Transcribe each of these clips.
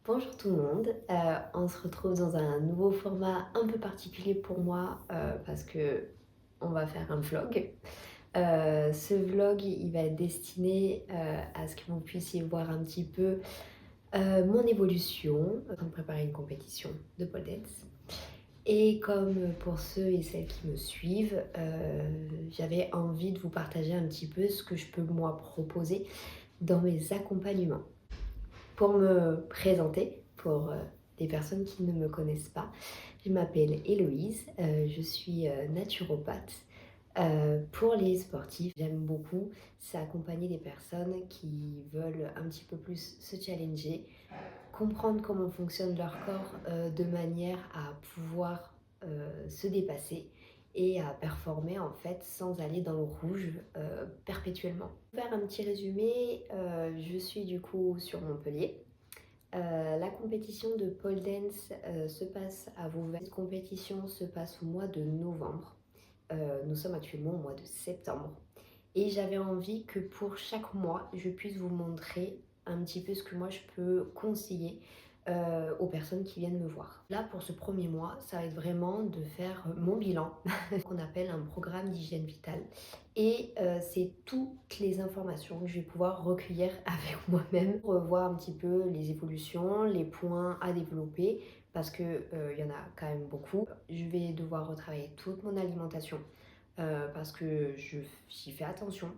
Bonjour tout le monde, on se retrouve dans un nouveau format un peu particulier pour moi parce que on va faire un vlog. Ce vlog il va être destiné à ce que vous puissiez voir un petit peu mon évolution en train de préparer une compétition de pole dance. Et comme pour ceux et celles qui me suivent, j'avais envie de vous partager un petit peu ce que je peux moi proposer dans mes accompagnements. Pour me présenter, pour des personnes qui ne me connaissent pas, je m'appelle Héloïse, je suis naturopathe. Pour les sportifs, j'aime beaucoup, c'est accompagner des personnes qui veulent un petit peu plus se challenger, comprendre comment fonctionne leur corps de manière à pouvoir se dépasser et à performer en fait sans aller dans le rouge perpétuellement. Pour faire un petit résumé, je suis du coup sur Montpellier. La compétition de pole dance se passe à Vauvert. Cette compétition se passe au mois de novembre. Nous sommes actuellement au mois de septembre. Et j'avais envie que pour chaque mois, je puisse vous montrer un petit peu ce que moi je peux conseiller aux personnes qui viennent me voir. Là, pour ce premier mois, ça va être vraiment de faire mon bilan, qu'on appelle un programme d'hygiène vitale. Et c'est toutes les informations que je vais pouvoir recueillir avec moi-même pour voir un petit peu les évolutions, les points à développer, parce qu'il y en a quand même beaucoup. Je vais devoir retravailler toute mon alimentation, parce que j'y fais attention.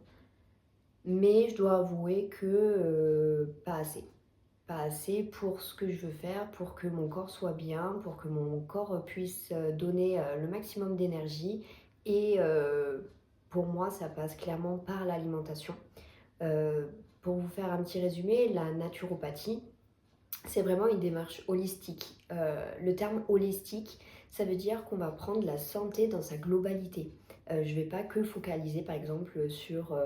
Mais je dois avouer que pas assez. Pas assez pour ce que je veux faire, pour que mon corps soit bien, pour que mon corps puisse donner le maximum d'énergie. Et pour moi, ça passe clairement par l'alimentation. Euh, pour vous faire un petit résumé, la naturopathie, c'est vraiment une démarche holistique. Le terme holistique, ça veut dire qu'on va prendre la santé dans sa globalité. Je ne vais pas que focaliser par exemple sur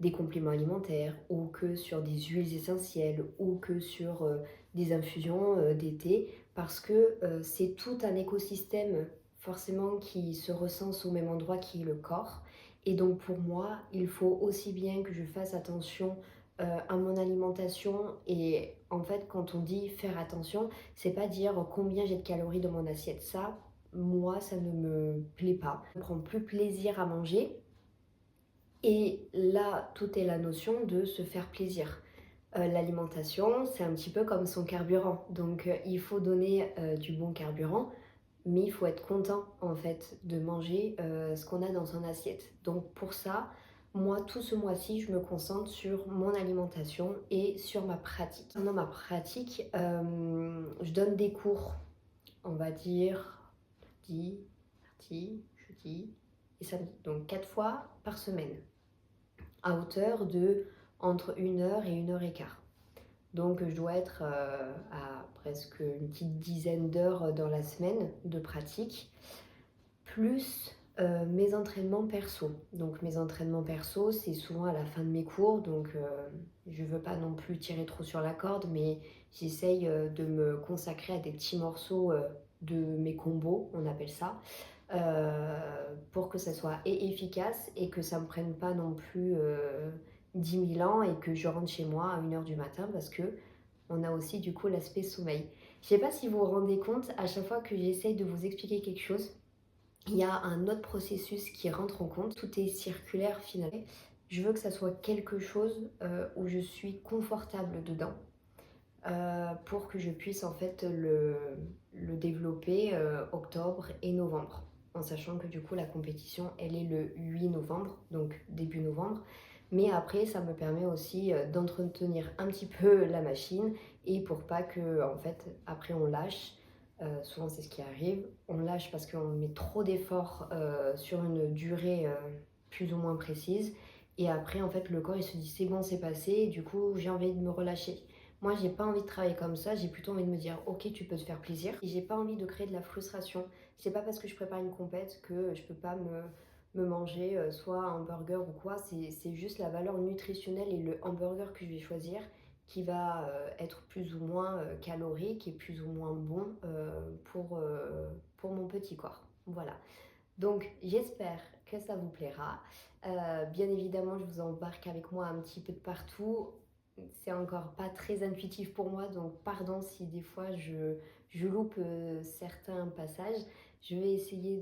des compléments alimentaires ou que sur des huiles essentielles ou que sur des infusions d'été parce que c'est tout un écosystème forcément qui se recense au même endroit qui est le corps. Et donc pour moi, il faut aussi bien que je fasse attention à mon alimentation. Et en fait, quand on dit faire attention, c'est pas dire combien j'ai de calories dans mon assiette. Ça, moi, ça ne me plaît pas. Je ne prends plus plaisir à manger. Et là, tout est la notion de se faire plaisir. L'alimentation, c'est un petit peu comme son carburant. Donc, il faut donner du bon carburant, mais il faut être content en fait de manger ce qu'on a dans son assiette. Donc pour ça, moi tout ce mois-ci, je me concentre sur mon alimentation et sur ma pratique. Dans ma pratique, je donne des cours, on va dire lundi, mardi, jeudi et samedi, donc 4 fois par semaine, à hauteur de entre 1 heure et 1 heure et quart. Donc je dois être à presque une petite dizaine d'heures dans la semaine de pratique, plus mes entraînements perso. Donc mes entraînements perso, c'est souvent à la fin de mes cours, donc je veux pas non plus tirer trop sur la corde, mais j'essaye de me consacrer à des petits morceaux de mes combos, on appelle ça, pour que ça soit efficace et que ça me prenne pas non plus 10 000 ans et que je rentre chez moi à 1 heure du matin parce que on a aussi du coup l'aspect sommeil. Je sais pas si vous vous rendez compte, à chaque fois que j'essaye de vous expliquer quelque chose, il y a un autre processus qui rentre en compte. Tout est circulaire finalement. Je veux que ça soit quelque chose où je suis confortable dedans pour que je puisse en fait le développer octobre et novembre. En sachant que du coup la compétition elle est le 8 novembre, donc début novembre. Mais après ça me permet aussi d'entretenir un petit peu la machine et pour pas que en fait après on lâche. Souvent c'est ce qui arrive, on lâche parce qu'on met trop d'efforts sur une durée plus ou moins précise et après en fait le corps il se dit c'est bon c'est passé et du coup j'ai envie de me relâcher. Moi, j'ai pas envie de travailler comme ça, j'ai plutôt envie de me dire: «OK, tu peux te faire plaisir» et j'ai pas envie de créer de la frustration. C'est pas parce que je prépare une compète que je peux pas me manger, soit un burger ou quoi. C'est juste la valeur nutritionnelle et le hamburger que je vais choisir qui va, être plus ou moins, calorique et plus ou moins bon, pour mon petit corps. Voilà. Donc j'espère que ça vous plaira. Bien évidemment, je vous embarque avec moi un petit peu de partout. C'est encore pas très intuitif pour moi, donc pardon si des fois je loupe certains passages. Je vais essayer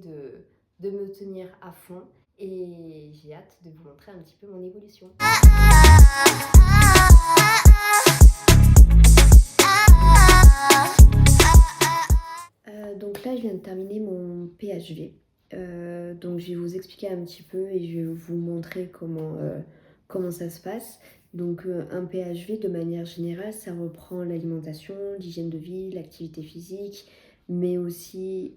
de me tenir à fond et j'ai hâte de vous montrer un petit peu mon évolution. Donc là, je viens de terminer mon PHV. Donc je vais vous expliquer un petit peu et je vais vous montrer comment ça se passe. Donc un PHV, de manière générale, ça reprend l'alimentation, l'hygiène de vie, l'activité physique, mais aussi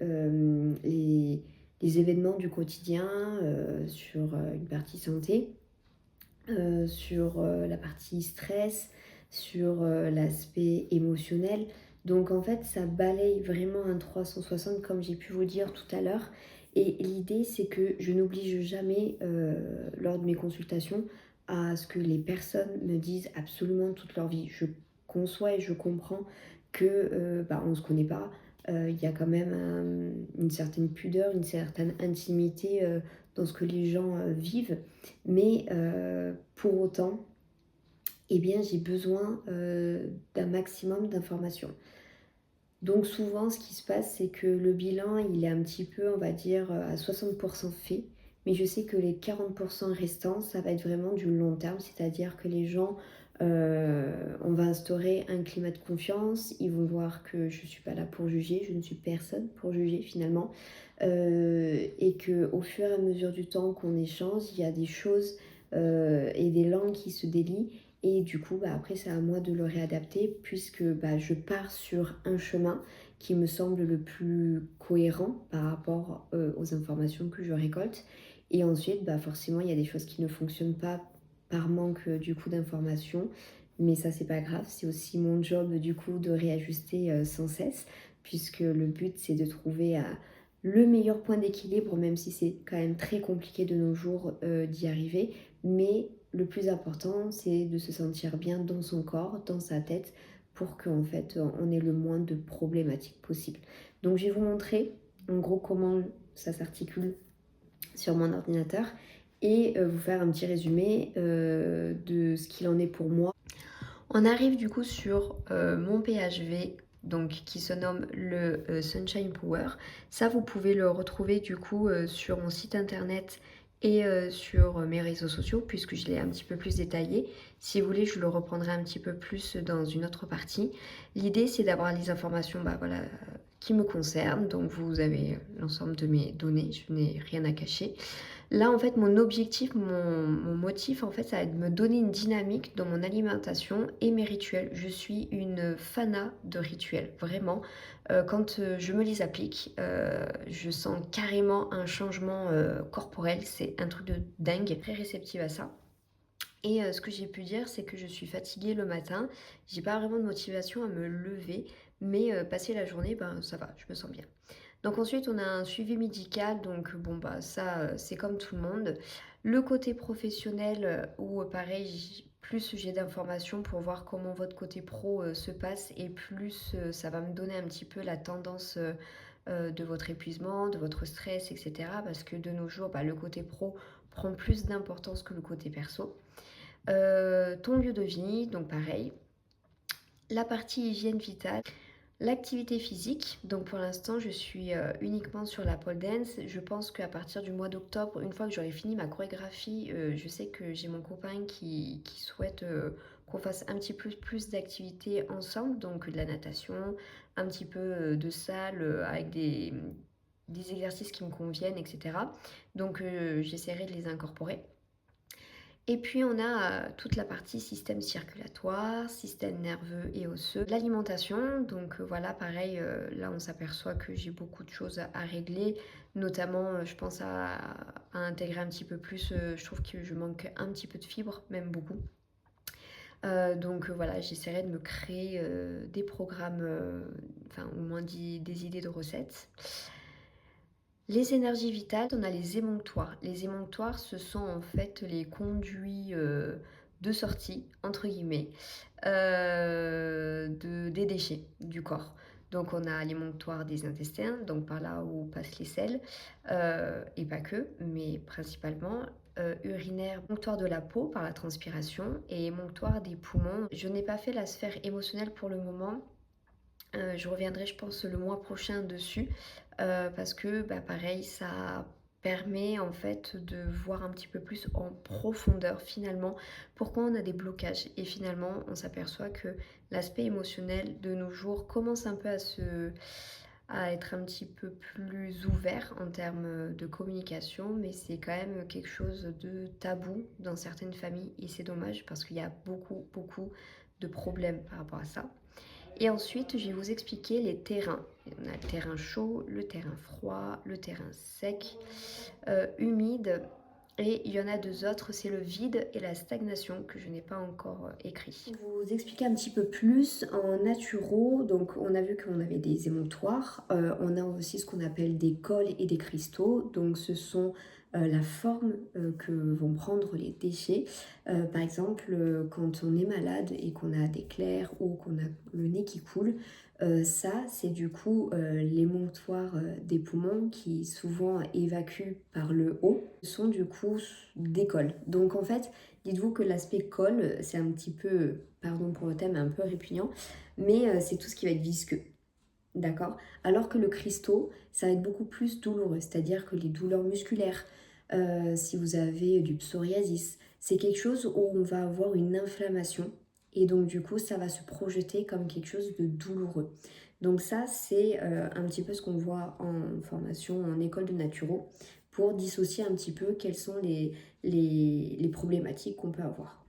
les événements du quotidien sur une partie santé, sur la partie stress, sur l'aspect émotionnel. Donc en fait, ça balaye vraiment un 360 comme j'ai pu vous dire tout à l'heure. Et l'idée, c'est que je n'oblige jamais lors de mes consultations à ce que les personnes me disent absolument toute leur vie. Je conçois et je comprends que on ne se connaît pas. Il y a quand même une certaine pudeur, une certaine intimité dans ce que les gens vivent. Mais pour autant, eh bien, j'ai besoin d'un maximum d'informations. Donc souvent, ce qui se passe, c'est que le bilan, il est un petit peu, on va dire, à 60% fait. Mais je sais que les 40% restants, ça va être vraiment du long terme. C'est-à-dire que les gens, on va instaurer un climat de confiance. Ils vont voir que je ne suis pas là pour juger. Je ne suis personne pour juger finalement. Et qu'au fur et à mesure du temps qu'on échange, il y a des choses et des langues qui se délient. Et du coup, après, c'est à moi de le réadapter puisque je pars sur un chemin qui me semble le plus cohérent par rapport aux informations que je récolte. Et ensuite, forcément, il y a des choses qui ne fonctionnent pas par manque du coup d'informations. Mais ça, c'est pas grave. C'est aussi mon job du coup de réajuster sans cesse puisque le but, c'est de trouver le meilleur point d'équilibre, même si c'est quand même très compliqué de nos jours d'y arriver. Mais le plus important, c'est de se sentir bien dans son corps, dans sa tête, pour qu'en fait, on ait le moins de problématiques possibles. Donc, je vais vous montrer en gros comment ça s'articule sur mon ordinateur et vous faire un petit résumé de ce qu'il en est pour moi. On arrive du coup sur mon PHV, donc qui se nomme le Sunshine Power. Ça, vous pouvez le retrouver du coup sur mon site internet et sur mes réseaux sociaux puisque je l'ai un petit peu plus détaillé. Si vous voulez, je le reprendrai un petit peu plus dans une autre partie. L'idée, c'est d'avoir les informations qui me concernent. Donc vous avez l'ensemble de mes données, je n'ai rien à cacher. Là, en fait, mon objectif, mon motif, en fait, ça va être de me donner une dynamique dans mon alimentation et mes rituels. Je suis une fana de rituels, vraiment. Quand je me les applique, je sens carrément un changement corporel. C'est un truc de dingue, très réceptive à ça. Et ce que j'ai pu dire, c'est que je suis fatiguée le matin. J'ai pas vraiment de motivation à me lever, mais passer la journée, ça va, je me sens bien. Donc ensuite, on a un suivi médical, donc ça, c'est comme tout le monde. Le côté professionnel, où pareil, plus j'ai d'informations pour voir comment votre côté pro se passe et plus ça va me donner un petit peu la tendance de votre épuisement, de votre stress, etc. Parce que de nos jours, le côté pro prend plus d'importance que le côté perso. Ton lieu de vie, donc pareil. La partie hygiène vitale. L'activité physique, donc pour l'instant je suis uniquement sur la pole dance. Je pense qu'à partir du mois d'octobre, une fois que j'aurai fini ma chorégraphie, je sais que j'ai mon copain qui souhaite qu'on fasse un petit peu plus d'activités ensemble, donc de la natation, un petit peu de salle avec des exercices qui me conviennent, etc. Donc j'essaierai de les incorporer. Et puis on a toute la partie système circulatoire, système nerveux et osseux, l'alimentation. Donc voilà, pareil, là on s'aperçoit que j'ai beaucoup de choses à régler, notamment je pense à intégrer un petit peu plus, je trouve que je manque un petit peu de fibres, même beaucoup. Donc voilà, j'essaierai de me créer des programmes, enfin au moins des idées de recettes. Les énergies vitales, on a les émonctoires. Les émonctoires, ce sont en fait les conduits de sortie, entre guillemets, des déchets du corps. Donc on a l'émonctoire des intestins, donc par là où passent les selles, et pas que, mais principalement. Urinaire, émonctoire de la peau par la transpiration et émonctoire des poumons. Je n'ai pas fait la sphère émotionnelle pour le moment. Je reviendrai, je pense, le mois prochain dessus, parce que, bah, pareil, ça permet en fait de voir un petit peu plus en profondeur finalement pourquoi on a des blocages. Et finalement, on s'aperçoit que l'aspect émotionnel de nos jours commence un peu à être un petit peu plus ouvert en termes de communication, mais c'est quand même quelque chose de tabou dans certaines familles et c'est dommage parce qu'il y a beaucoup, beaucoup de problèmes par rapport à ça. Et ensuite, je vais vous expliquer les terrains. On a le terrain chaud, le terrain froid, le terrain sec, humide. Et il y en a deux autres, c'est le vide et la stagnation que je n'ai pas encore écrit. Pour vous expliquer un petit peu plus en naturo, donc on a vu qu'on avait des émonctoires, on a aussi ce qu'on appelle des cols et des cristaux, donc ce sont la forme que vont prendre les déchets. Par exemple, quand on est malade et qu'on a des clairs ou qu'on a le nez qui coule, ça, c'est du coup l'émonctoire des poumons qui souvent évacuent par le haut, sont du coup des cols. Donc en fait, dites-vous que l'aspect col, c'est un petit peu, pardon pour le thème, un peu répugnant, mais c'est tout ce qui va être visqueux. D'accord? Alors que le cristaux, ça va être beaucoup plus douloureux, c'est-à-dire que les douleurs musculaires, si vous avez du psoriasis, c'est quelque chose où on va avoir une inflammation et donc du coup ça va se projeter comme quelque chose de douloureux. Donc ça c'est un petit peu ce qu'on voit en formation en école de naturo pour dissocier un petit peu quelles sont les problématiques qu'on peut avoir.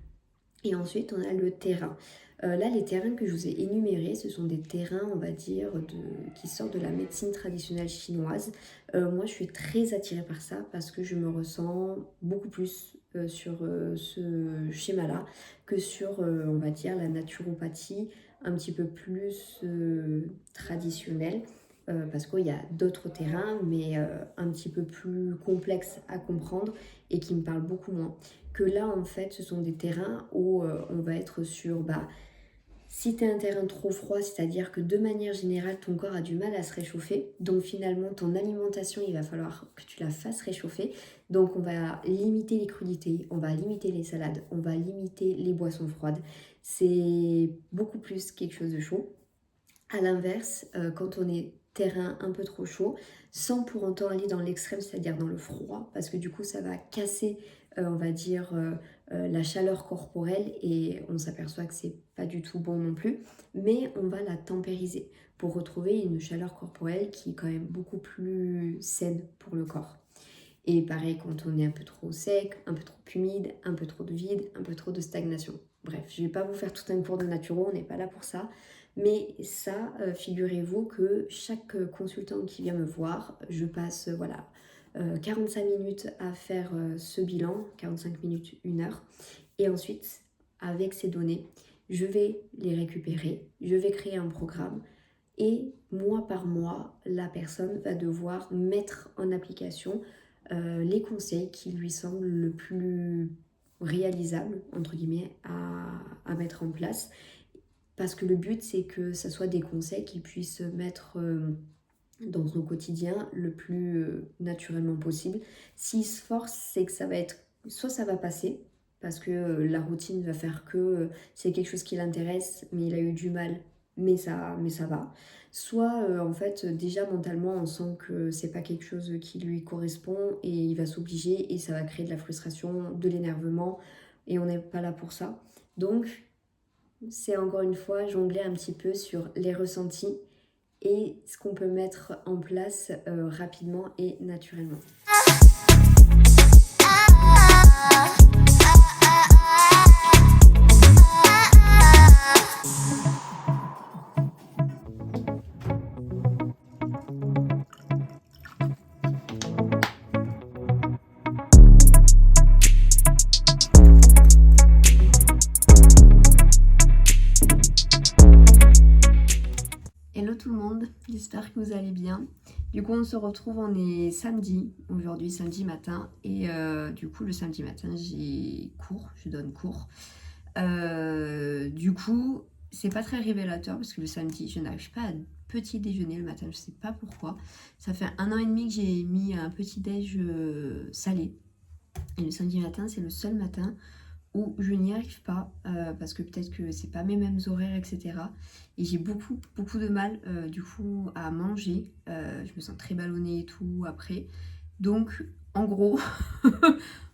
Et ensuite, on a le terrain. Là, les terrains que je vous ai énumérés, ce sont des terrains, on va dire, qui sortent de la médecine traditionnelle chinoise. Moi, je suis très attirée par ça parce que je me ressens beaucoup plus sur ce schéma-là que sur, on va dire, la naturopathie un petit peu plus traditionnelle. Parce qu'il y a d'autres terrains, mais un petit peu plus complexes à comprendre et qui me parlent beaucoup moins. Que là, en fait, ce sont des terrains où on va être sur, si tu es un terrain trop froid, c'est-à-dire que de manière générale, ton corps a du mal à se réchauffer. Donc finalement, ton alimentation, il va falloir que tu la fasses réchauffer. Donc on va limiter les crudités, on va limiter les salades, on va limiter les boissons froides. C'est beaucoup plus quelque chose de chaud. À l'inverse, quand on est terrain un peu trop chaud, sans pour autant aller dans l'extrême, c'est-à-dire dans le froid, parce que du coup ça va casser, on va dire, la chaleur corporelle et on s'aperçoit que c'est pas du tout bon non plus, mais on va la tempériser pour retrouver une chaleur corporelle qui est quand même beaucoup plus saine pour le corps. Et pareil quand on est un peu trop sec, un peu trop humide, un peu trop de vide, un peu trop de stagnation. Bref, je vais pas vous faire tout un cours de naturo, on n'est pas là pour ça. Mais ça, figurez-vous que chaque consultant qui vient me voir, je passe 45 minutes à faire ce bilan, 45 minutes, 1 heure. Et ensuite, avec ces données, je vais les récupérer, je vais créer un programme et mois par mois, la personne va devoir mettre en application les conseils qui lui semblent le plus réalisable, entre guillemets, à mettre en place. Parce que le but, c'est que ça soit des conseils qui puissent mettre dans son quotidien le plus naturellement possible. S'il se force, c'est que ça va être... Soit ça va passer, parce que la routine va faire que c'est quelque chose qui l'intéresse, mais il a eu du mal, mais ça va. Soit, en fait, déjà mentalement, on sent que c'est pas quelque chose qui lui correspond et il va s'obliger et ça va créer de la frustration, de l'énervement et on n'est pas là pour ça. Donc, c'est encore une fois jongler un petit peu sur les ressentis et ce qu'on peut mettre en place rapidement et naturellement. vous allez bien. Du coup on se retrouve, on est samedi, aujourd'hui samedi matin. Et du coup le samedi matin j'ai cours, je donne cours. Du coup c'est pas très révélateur parce que le samedi je n'arrive pas à petit déjeuner le matin, je sais pas pourquoi. Ça fait 1 an et demi que j'ai mis un petit déj salé. Et le samedi matin c'est le seul matin où je n'y arrive pas parce que peut-être que c'est pas mes mêmes horaires, etc. Et j'ai beaucoup de mal du coup à manger. Je me sens très ballonnée et tout après. Donc en gros,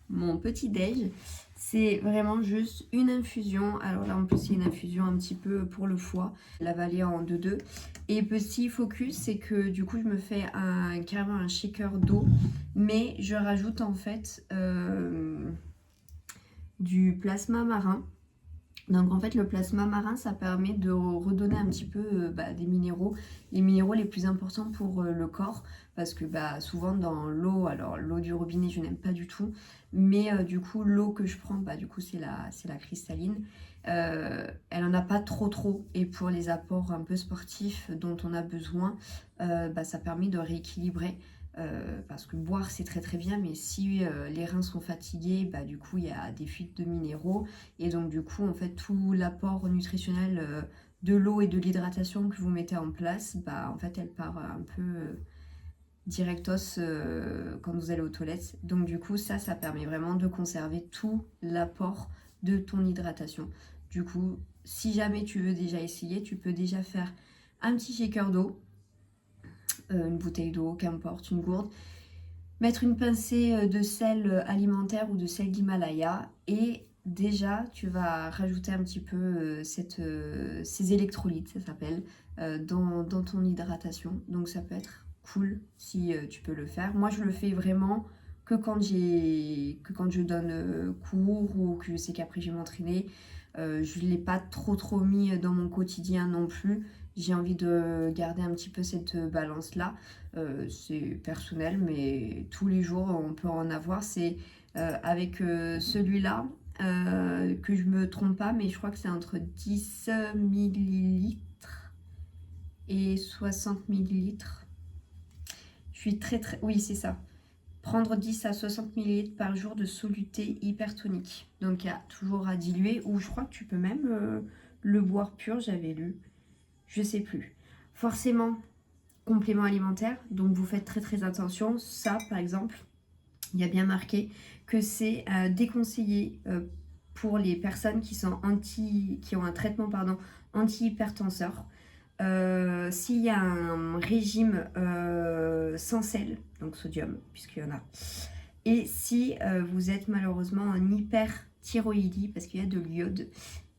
mon petit déj, c'est vraiment juste une infusion. Alors là en plus c'est une infusion un petit peu pour le foie, l'avalée en 2-2. Et petit focus, c'est que du coup je me fais carrément un shaker d'eau, mais je rajoute en fait du plasma marin. Donc en fait le plasma marin ça permet de redonner un petit peu des minéraux, les minéraux les plus importants pour le corps, parce que souvent dans l'eau, alors l'eau du robinet je n'aime pas du tout, mais du coup l'eau que je prends du coup c'est la cristalline, elle en a pas trop, et pour les apports un peu sportifs dont on a besoin, ça permet de rééquilibrer. Parce que boire c'est très bien, mais si les reins sont fatigués, du coup il y a des fuites de minéraux, et donc du coup en fait tout l'apport nutritionnel de l'eau et de l'hydratation que vous mettez en place, en fait elle part un peu directos quand vous allez aux toilettes. Donc du coup ça permet vraiment de conserver tout l'apport de ton hydratation. Du coup si jamais tu veux déjà essayer, tu peux déjà faire un petit shaker d'eau, une bouteille d'eau, qu'importe, une gourde, mettre une pincée de sel alimentaire ou de sel d'Himalaya, et déjà tu vas rajouter un petit peu ces électrolytes, ça s'appelle, dans ton hydratation. Donc ça peut être cool si tu peux le faire. Moi je le fais vraiment que quand je donne cours, ou que je sais qu'après je vais m'entraîner. Je ne l'ai pas trop mis dans mon quotidien non plus. J'ai envie de garder un petit peu cette balance là. C'est personnel, mais tous les jours on peut en avoir. C'est avec celui-là, que je me trompe pas, mais je crois que c'est entre 10 millilitres et 60 millilitres. Je suis très... Oui, c'est ça. Prendre 10 à 60 millilitres par jour de soluté hypertonique. Donc il y a toujours à diluer, ou je crois que tu peux même le boire pur, j'avais lu. Je sais plus. Forcément, complément alimentaire, donc vous faites très attention. Ça, par exemple, il y a bien marqué que c'est déconseillé pour les personnes qui ont un traitement anti-hypertenseur. S'il y a un régime sans sel, donc sodium, puisqu'il y en a, et si vous êtes malheureusement en hyperthyroïdie, parce qu'il y a de l'iode,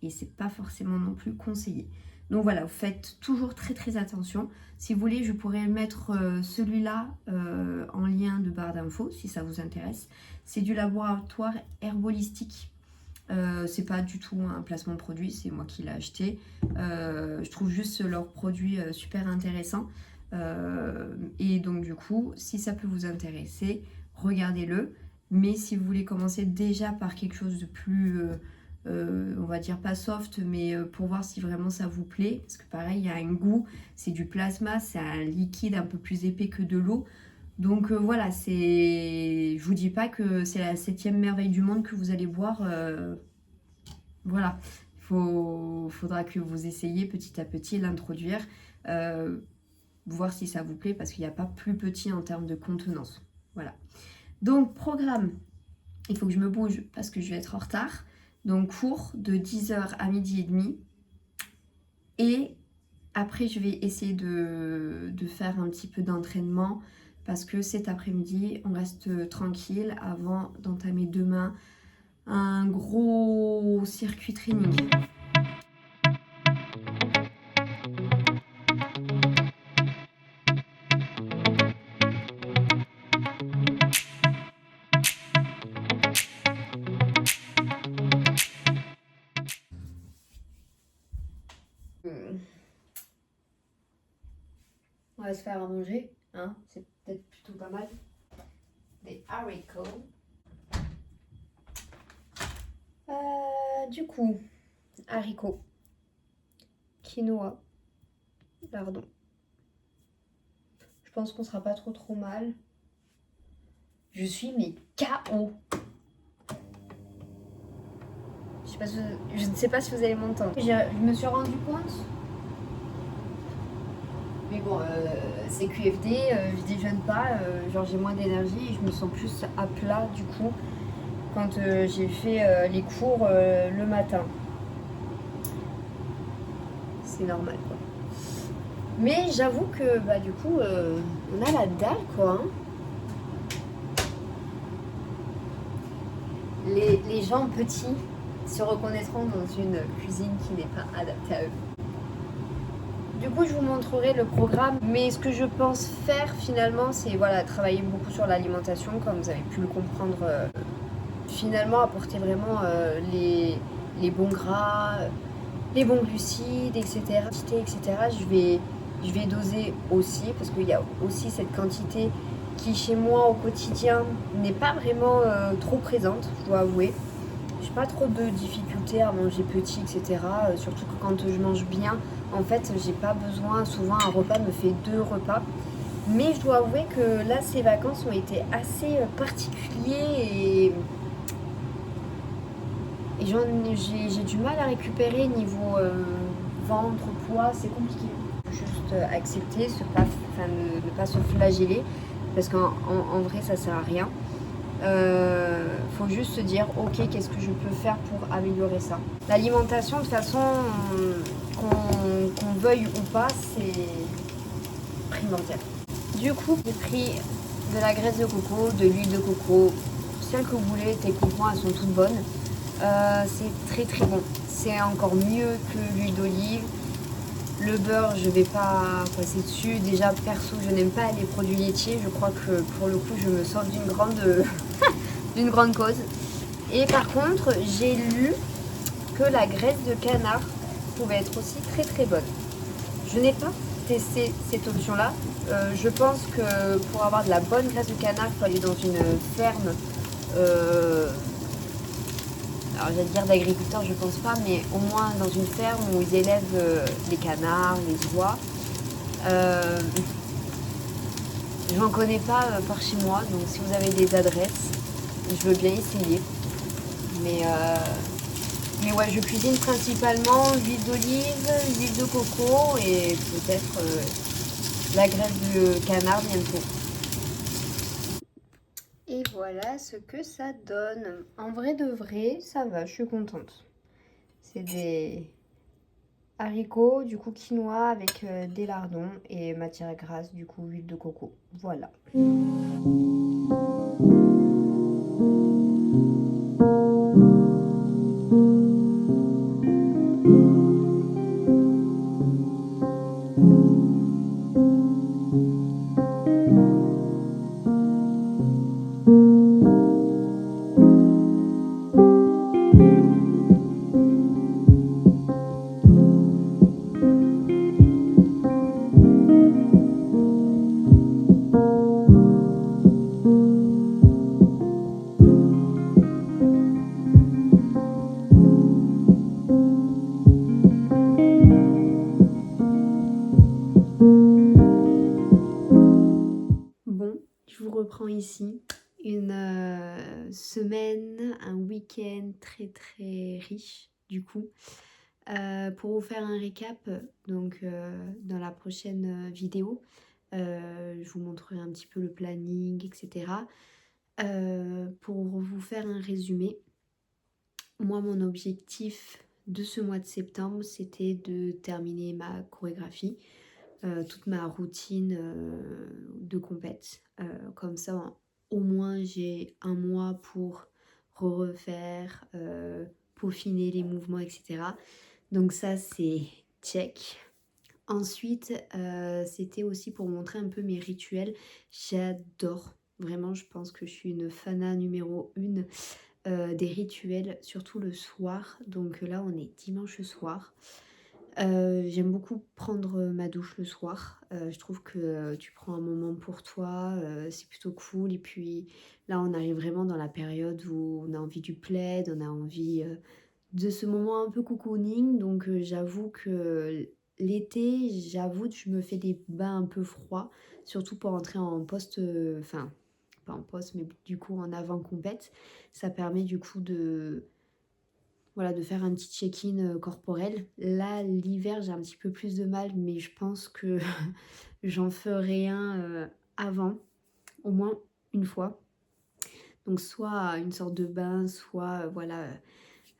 et c'est pas forcément non plus conseillé. Donc voilà, vous faites toujours très attention. Si vous voulez, je pourrais mettre celui-là en lien de barre d'infos si ça vous intéresse. C'est du laboratoire Herbolistique. C'est pas du tout un placement de produit, c'est moi qui l'ai acheté. Je trouve juste leurs produits super intéressants. Et donc du coup, si ça peut vous intéresser, regardez-le. Mais si vous voulez commencer déjà par quelque chose de plus... on va dire pas soft, mais pour voir si vraiment ça vous plaît, parce que pareil il y a un goût, c'est du plasma, c'est un liquide un peu plus épais que de l'eau, donc voilà, je vous dis pas que c'est la 7e merveille du monde que vous allez boire, voilà, faudra que vous essayiez petit à petit l'introduire, voir si ça vous plaît, parce qu'il n'y a pas plus petit en termes de contenance. Voilà, donc programme, il faut que je me bouge parce que je vais être en retard. Donc cours de 10h à midi et demi. Et après, je vais essayer de faire un petit peu d'entraînement, parce que cet après-midi, on reste tranquille avant d'entamer demain un gros circuit training. On va se faire à manger, hein, c'est peut-être plutôt pas mal. Des haricots. Du coup, haricots, quinoa, lardons, pense qu'on sera pas trop mal. Je suis mais KO. Je ne sais pas si vous allez m'entendre. Je me suis rendu compte. Mais bon, c'est QFD, je déjeune pas, genre j'ai moins d'énergie et je me sens plus à plat du coup quand j'ai fait les cours le matin. C'est normal quoi. Mais j'avoue que bah du coup on a la dalle quoi. Hein. Les gens petits se reconnaîtront dans une cuisine qui n'est pas adaptée à eux. Du coup, je vous montrerai le programme, mais ce que je pense faire finalement, c'est voilà, travailler beaucoup sur l'alimentation, comme vous avez pu le comprendre. Finalement, apporter vraiment les bons gras, les bons glucides, etc. Je vais doser aussi, parce qu'il y a aussi cette quantité qui, chez moi, au quotidien, n'est pas vraiment trop présente, je dois avouer. J'ai pas trop de difficultés à manger petit, etc. Surtout que quand je mange bien, en fait, j'ai pas besoin. Souvent, un repas me fait 2 repas. Mais je dois avouer que là, ces vacances ont été assez particuliers et j'ai du mal à récupérer niveau ventre, poids, c'est compliqué. Juste accepter, ne pas se flageller, parce qu'en vrai, ça sert à rien. Faut juste se dire ok, qu'est-ce que je peux faire pour améliorer ça. L'alimentation de toute façon qu'on veuille ou pas, c'est primordial. Du coup, j'ai pris de la graisse de coco, de l'huile de coco, celle que vous voulez, techniquement elles sont toutes bonnes. C'est très très bon, c'est encore mieux que l'huile d'olive. Le beurre, je vais pas passer dessus. Déjà, perso, je n'aime pas les produits laitiers. Je crois que pour le coup, je me sors d'une grande cause. Et par contre, j'ai lu que la graisse de canard pouvait être aussi très très bonne. Je n'ai pas testé cette option-là. Je pense que pour avoir de la bonne graisse de canard, il faut aller dans une ferme. Alors j'allais dire d'agriculteurs, je pense pas, mais au moins dans une ferme où ils élèvent les canards, les oies. J'en connais pas par chez moi, donc si vous avez des adresses, je veux bien essayer. Mais ouais, je cuisine principalement l'huile d'olive, l'huile de coco et peut-être la graisse de canard bientôt. Et voilà ce que ça donne. En vrai de vrai, ça va, je suis contente. C'est des haricots, du coup quinoa avec des lardons et matière grasse, du coup huile de coco. Voilà. Bon, je vous reprends ici. Une semaine, un week-end très très riche du coup. Pour vous faire un récap, donc dans la prochaine vidéo, je vous montrerai un petit peu le planning, etc. Pour vous faire un résumé, moi mon objectif de ce mois de septembre, c'était de terminer ma chorégraphie, toute ma routine de compète. Comme ça, au moins j'ai un mois pour refaire, peaufiner les mouvements, etc. Donc ça, c'est check. Ensuite, c'était aussi pour montrer un peu mes rituels. J'adore, vraiment, je pense que je suis une fana numéro 1 des rituels, surtout le soir. Donc là, on est dimanche soir. J'aime beaucoup prendre ma douche le soir. Je trouve que tu prends un moment pour toi, c'est plutôt cool. Et puis là, on arrive vraiment dans la période où on a envie du plaid, on a envie de ce moment un peu cocooning. Donc j'avoue que l'été, j'avoue que je me fais des bains un peu froids, surtout pour entrer en post, enfin, pas en post, mais du coup en avant compète. Ça permet du coup de, voilà, de faire un petit check-in corporel. Là, l'hiver, j'ai un petit peu plus de mal, mais je pense que j'en ferai un avant, au moins une fois. Donc soit une sorte de bain, soit voilà,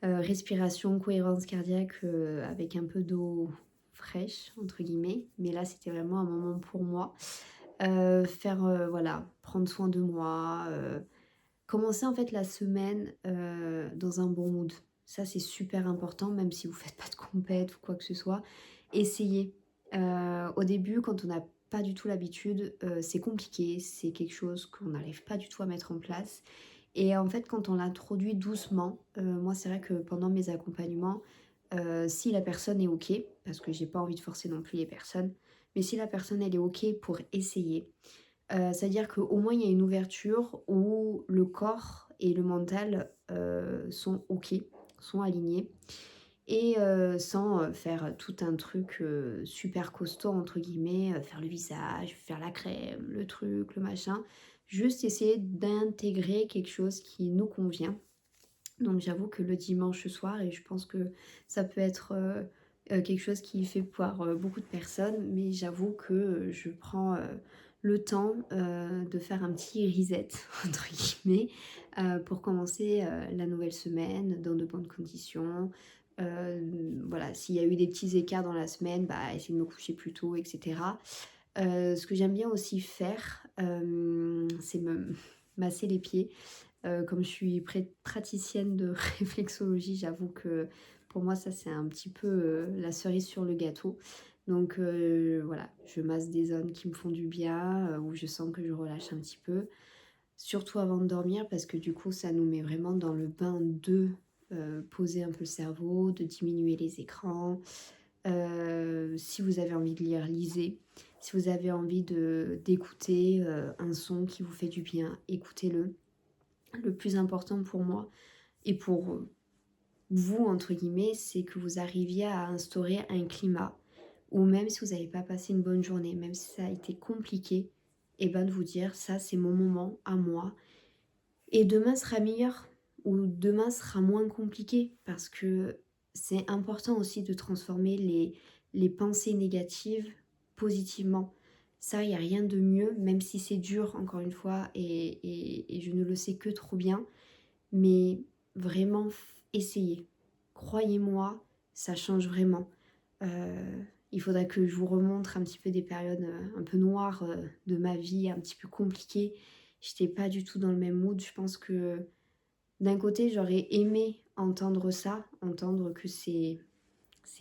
respiration, cohérence cardiaque avec un peu d'eau fraîche, entre guillemets. Mais là, c'était vraiment un moment pour moi. Faire, voilà, prendre soin de moi, commencer en fait la semaine dans un bon mood. Ça, c'est super important, même si vous faites pas de compète ou quoi que ce soit. Essayez. Au début, quand on n'a pas du tout l'habitude, c'est compliqué, c'est quelque chose qu'on n'arrive pas du tout à mettre en place. Et en fait, quand on l'introduit doucement, moi, c'est vrai que pendant mes accompagnements, si la personne est OK, parce que j'ai pas envie de forcer non plus les personnes, mais si la personne, elle est OK pour essayer, c'est-à-dire qu'au moins il y a une ouverture où le corps et le mental, sont OK, sont alignés et sans, faire tout un truc, «super costaud» entre guillemets, faire le visage, faire la crème, le truc, le machin. Juste essayer d'intégrer quelque chose qui nous convient. Donc j'avoue que le dimanche soir et je pense que ça peut être, quelque chose qui fait peur, beaucoup de personnes, mais j'avoue que, je prends, le temps, de faire un petit «reset» entre guillemets, pour commencer, la nouvelle semaine dans de bonnes conditions. Voilà, s'il y a eu des petits écarts dans la semaine, bah, essayer de me coucher plus tôt et cetera. Ce que j'aime bien aussi faire, c'est me masser les pieds. Comme je suis praticienne de réflexologie, j'avoue que pour moi ça c'est un petit peu, la cerise sur le gâteau. Donc voilà, je masse des zones qui me font du bien, où je sens que je relâche un petit peu. Surtout avant de dormir parce que du coup ça nous met vraiment dans le bain de, poser un peu le cerveau, de diminuer les écrans. Si vous avez envie de lire, lisez. Si vous avez envie d'écouter, un son qui vous fait du bien, écoutez-le. Le plus important pour moi et pour vous, entre guillemets, c'est que vous arriviez à instaurer un climat où même si vous n'avez pas passé une bonne journée, même si ça a été compliqué, et ben de vous dire ça c'est mon moment à moi et demain sera meilleur ou demain sera moins compliqué parce que c'est important aussi de transformer les pensées négatives positivement. Ça, il n'y a rien de mieux, même si c'est dur, encore une fois, et je ne le sais que trop bien. Mais vraiment, essayez. Croyez-moi, ça change vraiment. Il faudra que je vous remontre un petit peu des périodes un peu noires de ma vie, un petit peu compliquées. J'étais pas du tout dans le même mood. Je pense que d'un côté, j'aurais aimé entendre ça, entendre que c'est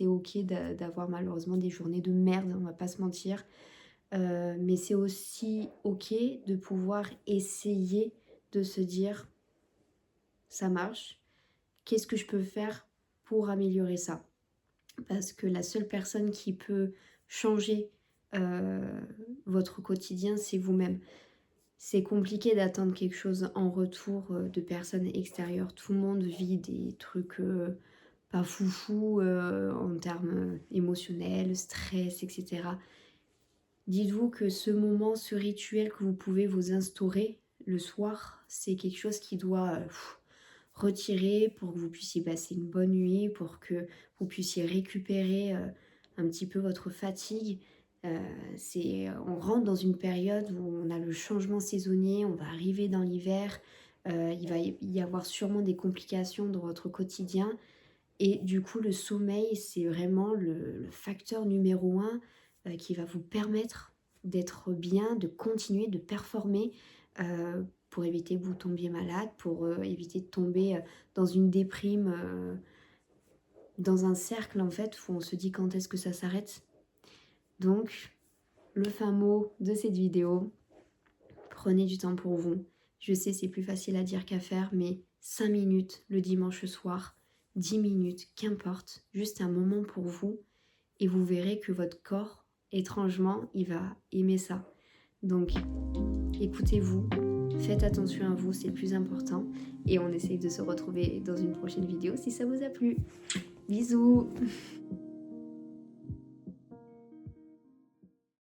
ok d'avoir malheureusement des journées de merde, on va pas se mentir. Mais c'est aussi ok de pouvoir essayer de se dire ça marche, qu'est-ce que je peux faire pour améliorer ça? Parce que la seule personne qui peut changer euh, votre quotidien, c'est vous-même. C'est compliqué d'attendre quelque chose en retour de personnes extérieures. Tout le monde vit des trucs pas foufou en termes émotionnels, stress, etc. Dites-vous que ce moment, ce rituel que vous pouvez vous instaurer le soir, c'est quelque chose qui doit retirer pour que vous puissiez passer une bonne nuit, pour que vous puissiez récupérer un petit peu votre fatigue. On rentre dans une période où on a le changement saisonnier, on va arriver dans l'hiver, il va y avoir sûrement des complications dans votre quotidien. Et du coup, le sommeil, c'est vraiment le facteur numéro un qui va vous permettre d'être bien, de continuer, de performer pour éviter que vous tombiez malade, pour éviter de tomber dans une déprime, dans un cercle en fait où on se dit quand est-ce que ça s'arrête. Donc, le fin mot de cette vidéo, prenez du temps pour vous. Je sais, c'est plus facile à dire qu'à faire, mais 5 minutes le dimanche soir, 10 minutes, qu'importe, juste un moment pour vous, et vous verrez que votre corps, étrangement, il va aimer ça. Donc, écoutez-vous, faites attention à vous, c'est le plus important, et on essaye de se retrouver dans une prochaine vidéo si ça vous a plu. Bisous!